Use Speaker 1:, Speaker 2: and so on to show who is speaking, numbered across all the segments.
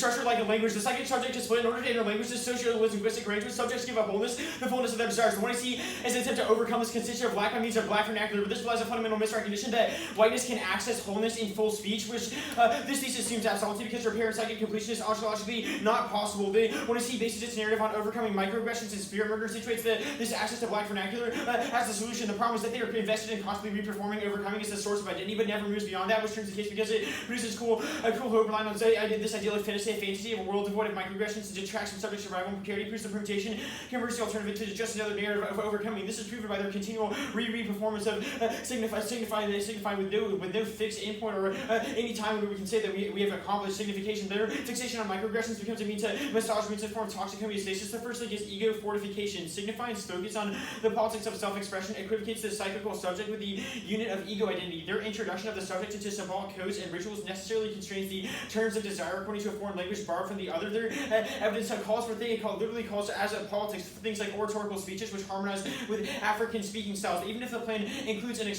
Speaker 1: structured like a language. The psychic subject is split in order to enter language. The socio-linguistic range which subjects give a wholeness, the fullness of their desires. The one I see is an attempt to overcome this constitution of black by means of black vernacular, but this implies a fundamental misrecognition that whiteness can access wholeness in full speech, which this thesis assumes absolutely because repair and psychic completion is ontologically not possible. The one I see bases its narrative on overcoming microaggressions and spirit murder, situates this access to black vernacular as the solution. The problem is that they are invested in constantly reperforming overcoming as the source of identity, but never moves beyond that, which turns the case because it produces a cool hope relying on this ideal of fantasy of a world devoid of microaggressions to detract from subject survival and precarity, proves the permutation, converts the alternative to just another narrative of overcoming. This is proven by their continual re-performance of signifying with no fixed endpoint or any time where we can say that we have accomplished signification. Their fixation on microaggressions becomes a means to massage means to form toxic homeostasis. The first thing is ego fortification. Signifying focus on the politics of self-expression equivocates the psychical subject with the unit of ego identity. Their introduction of the subject into symbolic codes and rituals necessarily constrains the terms of desire according to a foreign language borrowed from the other. Their evidence calls for literally calls as a politics for things like oratorical speeches which harmonize with African speaking styles. Even if the plan includes an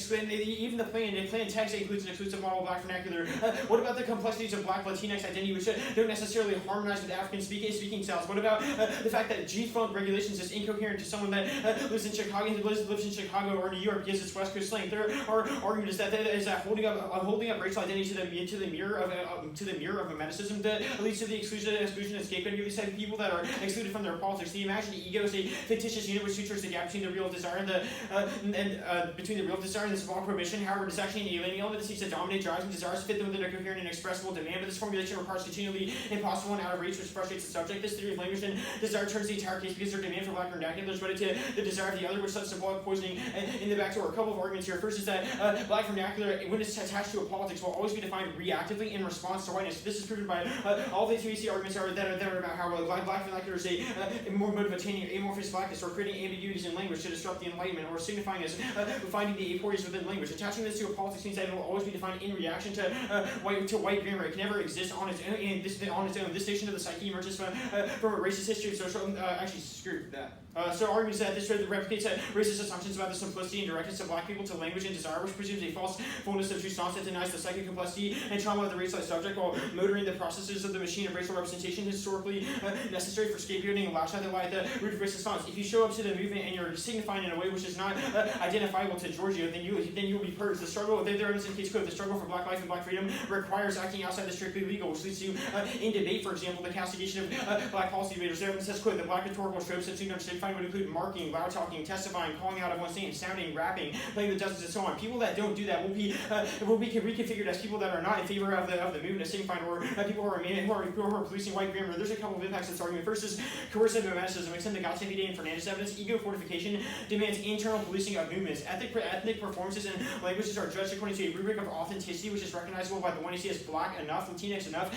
Speaker 1: plan text includes an exclusive model of black vernacular. What about the complexities of black Latinx identity which don't necessarily harmonize with African speaking styles? What about the fact that G-funk regulations is incoherent to someone that lives in Chicago or New York because it's West Coast slang? Their argument is that holding up racial identity to the mirror of romanticism that leads to the exclusion and escape and these type of people that are excluded from their politics. The imagined ego is a fictitious unit which sutures the gap between the real desire and between the real desire and the symbolic prohibition. However, it is actually an alienating element that seeks to dominate drives and desires fit them within a coherent and expressible demand, but this formulation requires continually impossible and out of reach, which frustrates the subject. This theory of language and desire turns the entire case because their demand for black vernacular is wedded to the desire of the other, which sets symbolic poisoning in the back door. A couple of arguments here. First is that black vernacular, when it's attached to a politics, will always be defined reactively in response to whiteness. This is proven by all the NDCA arguments that are about how black vernacular is a more mode of attaining amorphous blackness or creating ambiguities in language to disrupt the Enlightenment, or signifying as finding the apories within language. Attaching this to a politics means that it will always be defined in reaction to white grammar. It can never exist on its own. And this station of the psyche emerges from a racist history of social. Actually, screw that. So argues that this replicates racist assumptions about the simplicity and directness of black people to language and desire, which presumes a false fullness of true thoughts that denies the psychic complexity and trauma of the racialized subject while motoring the processes of the machine of racial representation historically necessary for scapegoating and lash out that lie at the root of racist thoughts. If you show up to the movement and you're signifying in a way which is not identifiable to Giorgio, then you will be purged. The struggle, their evidence indicates, quote, the struggle for black life and black freedom requires acting outside the strictly legal, which leads to, in debate, for example, the castigation of black policy debaters. Their evidence says, quote, the black rhetorical tropes that seem to signifying would include marking, loud talking, testifying, calling out of one's name, sounding, rapping, playing the dozens, and so on. People that don't do that will be reconfigured as people that are not in favor of the movement, signifying, or people who are policing white grammar. There's a couple of impacts of this argument. First is coercive romanticism. Extend the Gatsby and Fernandez evidence. Ego fortification demands internal policing of movements. Ethnic performances and languages are judged according to a rubric of authenticity, which is recognizable by the one you see as black enough, Latinx enough,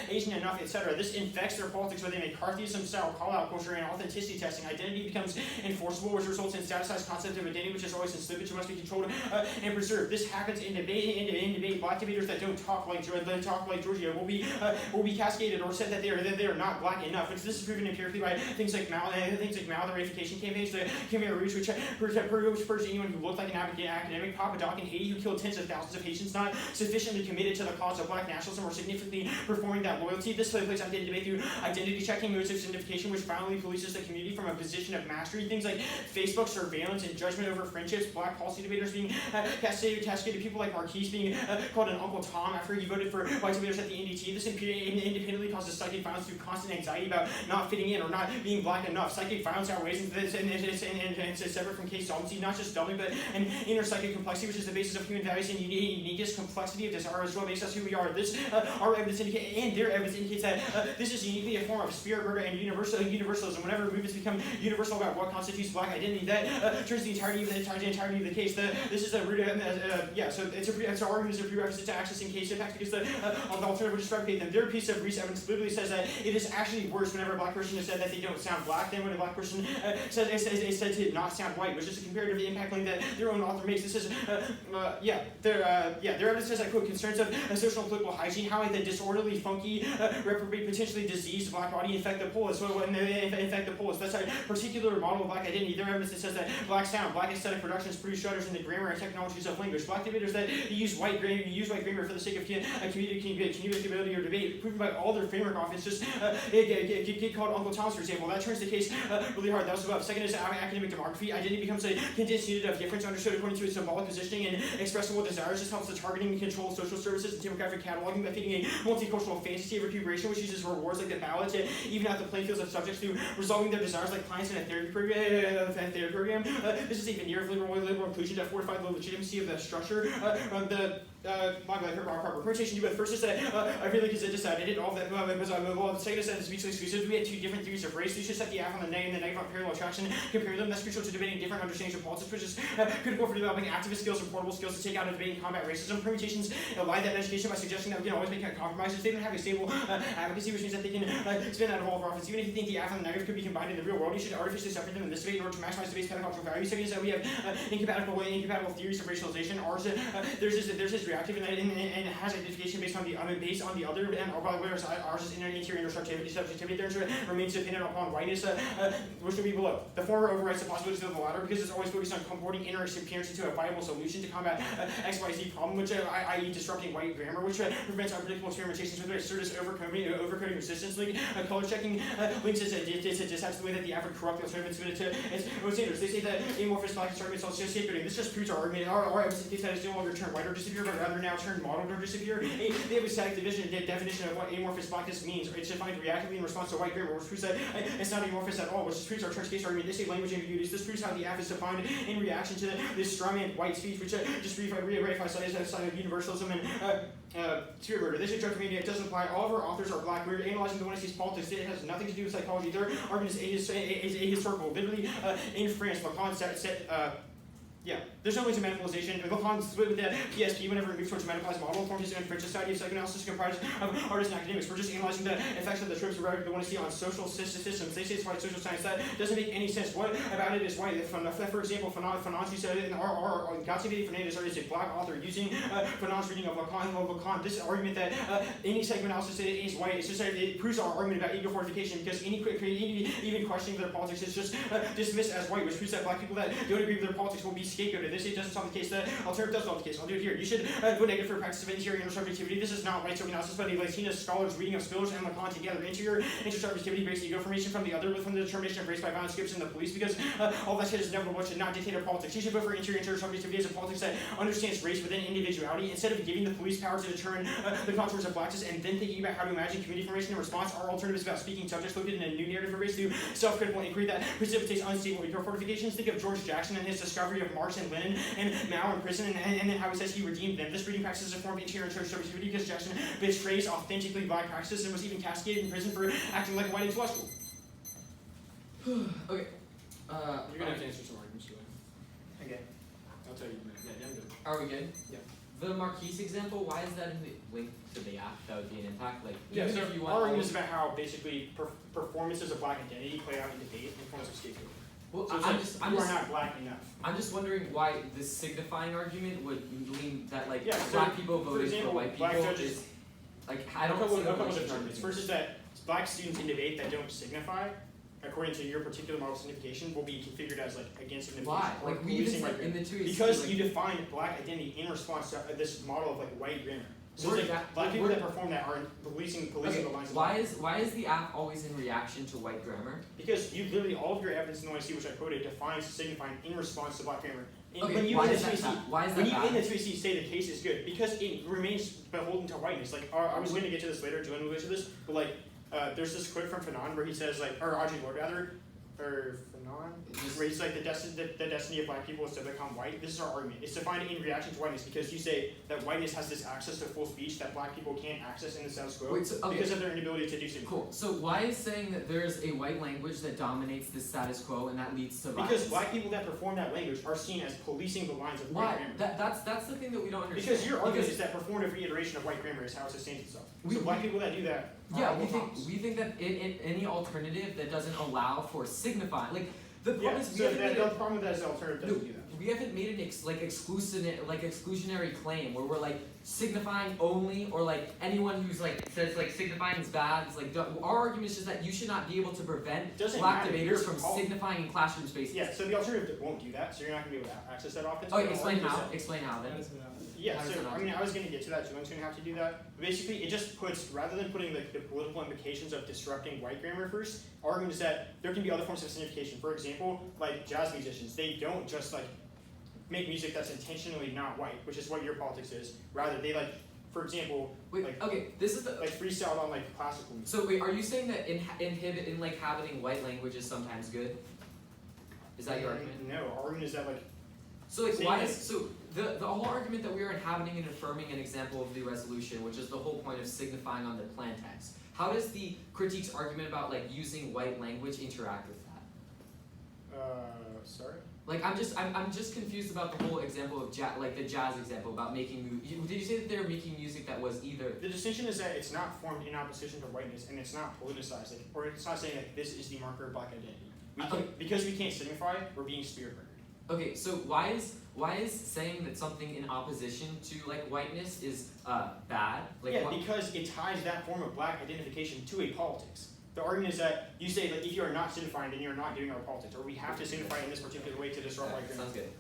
Speaker 1: Asian enough, etc. This infects their politics with a McCarthyism-style call-out culture and authenticity testing. Identity becomes enforceable, which results in staticized concept of identity, which is always in slippage and must be controlled and preserved. This happens in debate. Black debaters that don't talk like Giorgio will be cascaded or said that they are not black enough. Which this is proven empirically by things like Mao the reification campaigns, the Khmer Rouge, which purged anyone who looked like an academic. Papa Doc in Haiti, who killed tens of thousands of Haitians not sufficiently committed to the cause of black nationalism or significantly performing that loyalty. This plays out in debate through identity checking, modes of signification, which violently polices the community from a position of mastery. Things like Facebook surveillance and judgment over friendships, black policy debaters being cascaded, people like Marquise being called an Uncle Tom after he voted for white debaters at the NDT. This independently causes psychic violence through constant anxiety about not fitting in or not being black enough. Psychic violence outweighs and it's separate from case solvency, not just doubling, but an inner psychic complexity, which is the basis of human values and uniqueness. Complexity of desire as well makes us who we are. This our evidence and their evidence indicates that this is uniquely a form of spirit murder and universalism. Whenever movements become universal about what constitutes black identity, that turns the entirety of the case. This is a root so it's an argument as a prerequisite to accessing case impact because the alternative would just replicate them. Their piece of recent evidence literally says that it is actually worse whenever a black person has said that they don't sound black than when a black person is said to not sound white, which is a comparative impact link that their own author makes. This is their evidence says that, quote, concerns of social and political hygiene, how the disorderly, funky, reprobate, potentially diseased black body infect the polis. That's a particular model of black identity. Their evidence that says that black sound, black aesthetic productions produce shudders in the grammar and technologies of language. Black debaters that use white grammar for the sake of communicating or debate, proven by all their framework off. It's just get called Uncle Thomas, for example. That turns the case really hard. That was above. Second is academic demography. Identity becomes a condensed unit of difference understood according to its symbolic positioning and expressible desires. This helps the targeting and control of social services and demographic cataloging by feeding a multicultural fantasy of recuperation, which uses rewards like the ballot to even out the playing fields of subjects through resolving their desires like clients in a therapy program. This is a veneer of liberal inclusion to fortify the legitimacy of the structure. Proper permutation to both. First is that I really decided all that the second is that it's mutually exclusive. We had two different theories of race. You should set the F on the negative and the negative on parallel attraction, compare them. That's crucial to debating different understandings of politics, which is critical for developing activist skills and portable skills to take out and debate and combat racism. Permutations ally that in education by suggesting that we can always make compromises. They don't have a stable advocacy, which means that they can spin out of all profits. Even if you think the F and the negative could be combined in the real world, you should artificially separate them in this debate in order to maximize debate's pedagogical value. Second is that we have incompatible theories of racialization. Ours, there's this reactive and it has identification based on the other, and whereas ours is interior subjectivity. Theirs remains dependent upon whiteness, which would be below. The former overrides the possibilities of the latter because it's always focused on converting inner appearance into a viable solution to combat XYZ problem, which i.e. disrupting white grammar, which prevents unpredictable experimentations with assertive overcoding resistance link, color checking links is just that's the way that the average corrupt alternative is standards. They say that amorphous black arguments also scapegoating. This just proves our argument. Our evidence that is no longer turned white or disappear, but rather now turned modeled or disappear. They have a static definition of what amorphous blackness means. It's defined reactively in response to white grammar, which proves that it's not amorphous at all, which just proves our church case argument. They say language ambiguities. This proves how the app is defined in reaction to this strawman white speech, which just re-ratifies studies outside of universalism and spirit murder. This joke community, it doesn't apply. All of our authors are black. We're analyzing the one that sees politics. It has nothing to do with psychology. Their argument is ahistorical. Literally, in France, Lacan said there's no way to medicalization. Lacan split with the PSP whenever it moves towards a medicalized model, formed his own French Society of Psychoanalysis comprised of artists and academics. We're just analyzing the effects of the tropes we want to see on social systems. They say it's white social science. That doesn't make any sense. What about it is white? For example, Fanon's, who said it in our Gatsby Fernandez is a black author using Fanon's reading of Lacan. This argument that any psychoanalysis is white, it's just that it proves our argument about ego fortification because any even questioning their politics is just dismissed as white, which proves that black people that don't agree with their politics will be scapegoated. This doesn't solve the case. The alternative does solve the case. I'll do it here. You should go negative for practice of interior intersubjectivity. This is not white psychoanalysis, but a Latina scholar's reading of Spillers and Lacan together. Interior intersubjectivity breaks ego formation from the other, from the determination of race by violence groups and the police, because all that shit is inevitable. Should not dictate our politics. You should vote for interior intersubjectivity as a politics that understands race within individuality. Instead of giving the police power to determine the contours of blackness and then thinking about how to imagine community formation in response, our alternative is about speaking subjects located in a new narrative of race through self-critical inquiry that precipitates unstable ego fortifications. Think of George Jackson and his discovery of Marx and Lenin and Mao in prison, and then how he says he redeemed them. This reading practice is a form of interior intersubjectivity because Jackson betrays authentically black practices and was even castigated in prison for acting like a white intellectual.
Speaker 2: Okay.
Speaker 1: You're gonna have to answer some arguments today.
Speaker 2: Okay.
Speaker 1: I'll tell you. Yeah, I'm good.
Speaker 2: Are we good?
Speaker 1: Yeah.
Speaker 2: The Marquise example, why is that in the link to the app? That would be an impact. Like,
Speaker 1: Yeah,
Speaker 2: even
Speaker 1: so
Speaker 2: if you want
Speaker 1: our argument is about how basically performances of black identity play out in debate in forms of scapegoating.
Speaker 2: Well,
Speaker 1: So you are not black enough.
Speaker 2: I'm just wondering why this signifying argument would mean that like
Speaker 1: Yeah, so,
Speaker 2: black people
Speaker 1: for
Speaker 2: voting
Speaker 1: example,
Speaker 2: for white
Speaker 1: black
Speaker 2: people
Speaker 1: judges-
Speaker 2: is like I don't
Speaker 1: a couple
Speaker 2: see the
Speaker 1: of
Speaker 2: relationship
Speaker 1: arguments.
Speaker 2: between
Speaker 1: First is that black students in debate that don't signify, according to your particular model of signification, will be configured as like against signification.
Speaker 2: why?
Speaker 1: Or
Speaker 2: Like we even
Speaker 1: policing
Speaker 2: said
Speaker 1: white
Speaker 2: in
Speaker 1: grammar.
Speaker 2: the 2AC,
Speaker 1: Because
Speaker 2: like,
Speaker 1: you define black identity in response to this model of like white grammar. So
Speaker 2: We're
Speaker 1: it's like
Speaker 2: that-
Speaker 1: black people
Speaker 2: we're-
Speaker 1: that perform that are policing
Speaker 2: okay,
Speaker 1: the lines of
Speaker 2: why is the app always in reaction to white grammar?
Speaker 1: Because you literally all of your evidence in the OIC, which I quoted, defines signifying in response to black grammar. And
Speaker 2: Okay,
Speaker 1: when you
Speaker 2: why
Speaker 1: in the
Speaker 2: is that
Speaker 1: 2AC,
Speaker 2: bad? Why is
Speaker 1: when
Speaker 2: that
Speaker 1: you in
Speaker 2: bad?
Speaker 1: the 2AC say the case is good, because it remains beholden to whiteness. Like I was going to get to this later, Julian will get to this, but like there's this quote from Fanon where he says like, or Audrey Lorde rather, or Fanon, where he's like the destiny of black people is to become white. This is our argument. It's defined in reaction to whiteness because you say that whiteness has this access to full speech that black people can't access in the status quo because of their inability to do so.
Speaker 2: Cool. So why is saying that there's a white language that dominates the status quo and that leads to violence?
Speaker 1: Because black people that perform that language are seen as policing the lines of white grammar.
Speaker 2: That's the thing that we don't understand.
Speaker 1: Because your argument is that performative reiteration of white grammar is how it sustains itself. So black people that do that
Speaker 2: yeah, we think that in any alternative that doesn't allow for signifying, like the problem is
Speaker 1: the problem with that is the alternative doesn't do that.
Speaker 2: We haven't made an exclusionary claim where we're like signifying only, or like anyone who's like says like signifying is bad. It's like our argument is just that you should not be able to prevent black debaters from signifying in classroom spaces.
Speaker 1: Yeah, so the alternative won't do that, so you're not going to be able to access that often.
Speaker 2: Okay, explain how. Explain how then.
Speaker 1: Yeah,
Speaker 2: How does
Speaker 1: so
Speaker 2: that not-
Speaker 1: I mean, I was going to get to that. Julian's going to have to do that. But basically, it just puts, rather than putting like the political implications of disrupting white grammar first, our argument is that there can be other forms of signification. For example, like jazz musicians, they don't just like make music that's intentionally not white, which is what your politics is. Rather, they like, for example,
Speaker 2: Wait,
Speaker 1: like,
Speaker 2: okay, this is the.
Speaker 1: like freestyle on like classical music.
Speaker 2: So wait, are you saying that inhabiting white language is sometimes good? Is that your argument?
Speaker 1: No, our argument is that like,
Speaker 2: So like
Speaker 1: Saying
Speaker 2: why
Speaker 1: that-
Speaker 2: is so the whole argument that we are inhabiting and affirming an example of the resolution, which is the whole point of signifying on the plan text. How does the critique's argument about like using white language interact with that?
Speaker 1: sorry?
Speaker 2: Like I'm just confused about the whole example of like the jazz example about making did you say that they were making music that was either
Speaker 1: The distinction is that it's not formed in opposition to whiteness, and it's not politicized, like, or it's not saying that this is the marker of black identity. Because we can't signify, we're being spear murdered.
Speaker 2: Okay, so why is saying that something in opposition to like whiteness is bad? Like
Speaker 1: Yeah, because it ties that form of black identification to a politics. The argument is that you say that if you are not signifying, then you're not doing our politics, or we have to signify in this particular way to disrupt white
Speaker 2: sounds
Speaker 1: identity.
Speaker 2: good.